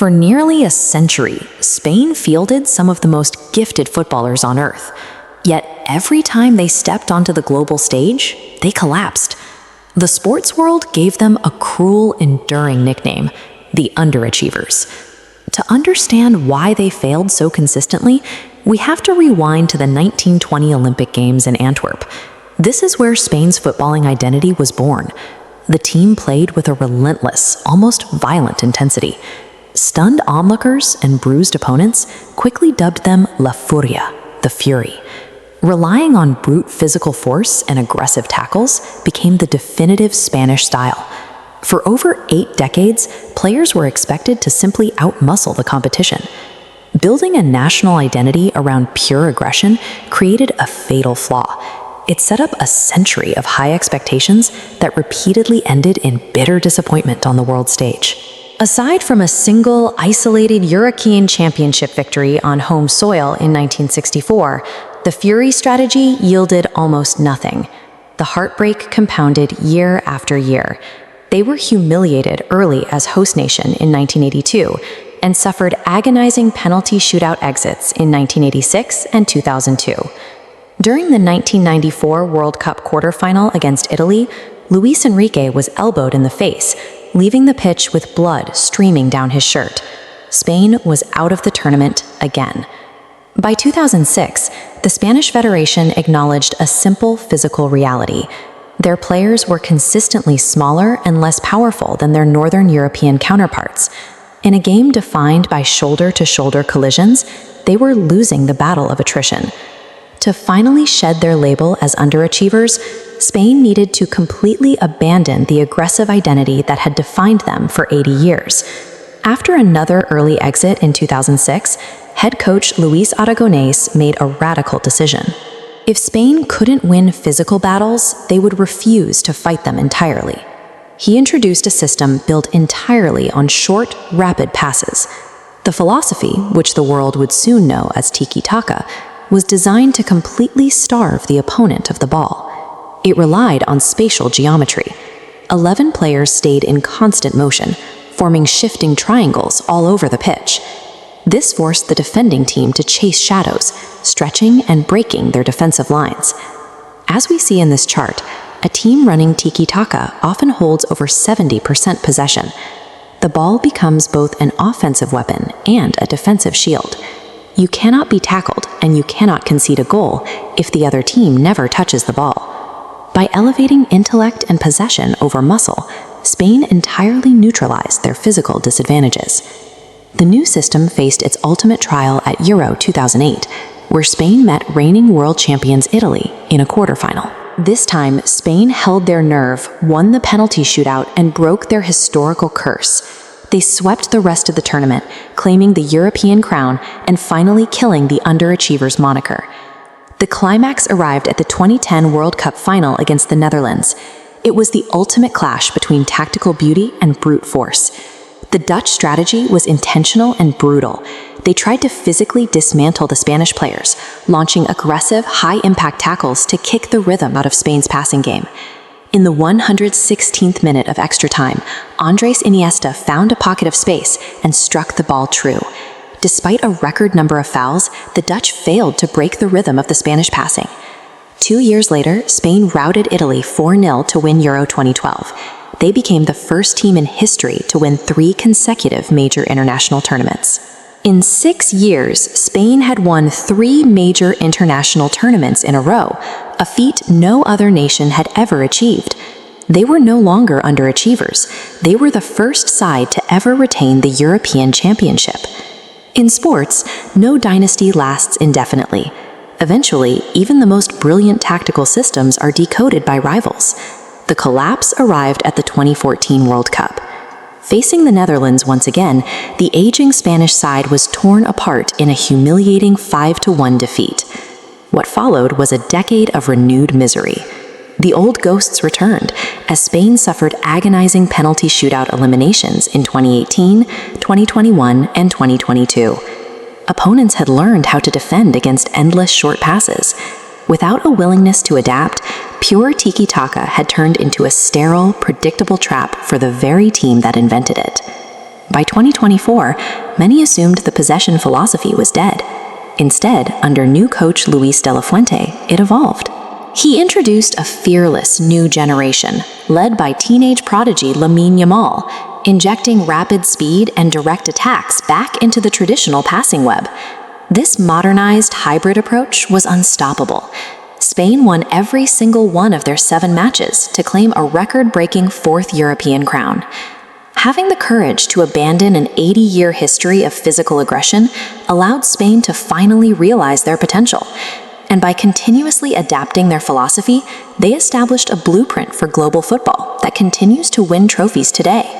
For nearly a century, Spain fielded some of the most gifted footballers on earth. Yet every time they stepped onto the global stage, they collapsed. The sports world gave them a cruel, enduring nickname, the underachievers. To understand why they failed so consistently, we have to rewind to the 1920 Olympic Games in Antwerp. This is where Spain's footballing identity was born. The team played with a relentless, almost violent intensity. Stunned onlookers and bruised opponents quickly dubbed them La Furia, the Fury. Relying on brute physical force and aggressive tackles became the definitive Spanish style. For over 8 decades, players were expected to simply outmuscle the competition. Building a national identity around pure aggression created a fatal flaw. It set up a century of high expectations that repeatedly ended in bitter disappointment on the world stage. Aside from a single, isolated European Championship victory on home soil in 1964, the Fury strategy yielded almost nothing. The heartbreak compounded year after year. They were humiliated early as host nation in 1982 and suffered agonizing penalty shootout exits in 1986 and 2002. During the 1994 World Cup quarterfinal against Italy, Luis Enrique was elbowed in the face, leaving the pitch with blood streaming down his shirt. Spain was out of the tournament again. By 2006, the Spanish Federation acknowledged a simple physical reality. Their players were consistently smaller and less powerful than their Northern European counterparts. In a game defined by shoulder-to-shoulder collisions, they were losing the battle of attrition. To finally shed their label as underachievers, Spain needed to completely abandon the aggressive identity that had defined them for 80 years. After another early exit in 2006, head coach Luis Aragonés made a radical decision. If Spain couldn't win physical battles, they would refuse to fight them entirely. He introduced a system built entirely on short, rapid passes. The philosophy, which the world would soon know as tiki-taka, was designed to completely starve the opponent of the ball. It relied on spatial geometry. 11 players stayed in constant motion, forming shifting triangles all over the pitch. This forced the defending team to chase shadows, stretching and breaking their defensive lines. As we see in this chart, a team running tiki-taka often holds over 70% possession. The ball becomes both an offensive weapon and a defensive shield. You cannot be tackled and you cannot concede a goal if the other team never touches the ball. By elevating intellect and possession over muscle, Spain entirely neutralized their physical disadvantages. The new system faced its ultimate trial at Euro 2008, where Spain met reigning world champions Italy in a quarterfinal. This time, Spain held their nerve, won the penalty shootout, and broke their historical curse. They swept the rest of the tournament, claiming the European crown and finally killing the underachievers moniker. The climax arrived at the 2010 World Cup final against the Netherlands. It was the ultimate clash between tactical beauty and brute force. The Dutch strategy was intentional and brutal. They tried to physically dismantle the Spanish players, launching aggressive, high-impact tackles to kick the rhythm out of Spain's passing game. In the 116th minute of extra time, Andres Iniesta found a pocket of space and struck the ball true. Despite a record number of fouls, the Dutch failed to break the rhythm of the Spanish passing. 2 years later, Spain routed Italy 4-0 to win Euro 2012. They became the first team in history to win 3 consecutive major international tournaments. In 6 years, Spain had won 3 major international tournaments in a row, a feat no other nation had ever achieved. They were no longer underachievers. They were the first side to ever retain the European Championship. In sports, no dynasty lasts indefinitely. Eventually, even the most brilliant tactical systems are decoded by rivals. The collapse arrived at the 2014 World Cup. Facing the Netherlands once again, the aging Spanish side was torn apart in a humiliating 5-1 defeat. What followed was a decade of renewed misery. The old ghosts returned, as Spain suffered agonizing penalty shootout eliminations in 2018, 2021, and 2022. Opponents had learned how to defend against endless short passes. Without a willingness to adapt, pure tiki-taka had turned into a sterile, predictable trap for the very team that invented it. By 2024, many assumed the possession philosophy was dead. Instead, under new coach Luis de la Fuente, it evolved. He introduced a fearless new generation, led by teenage prodigy Lamine Yamal, injecting rapid speed and direct attacks back into the traditional passing web. This modernized hybrid approach was unstoppable. Spain won every single one of their 7 matches to claim a record-breaking 4th European crown. Having the courage to abandon an 80-year history of physical aggression allowed Spain to finally realize their potential. And by continuously adapting their philosophy, they established a blueprint for global football that continues to win trophies today.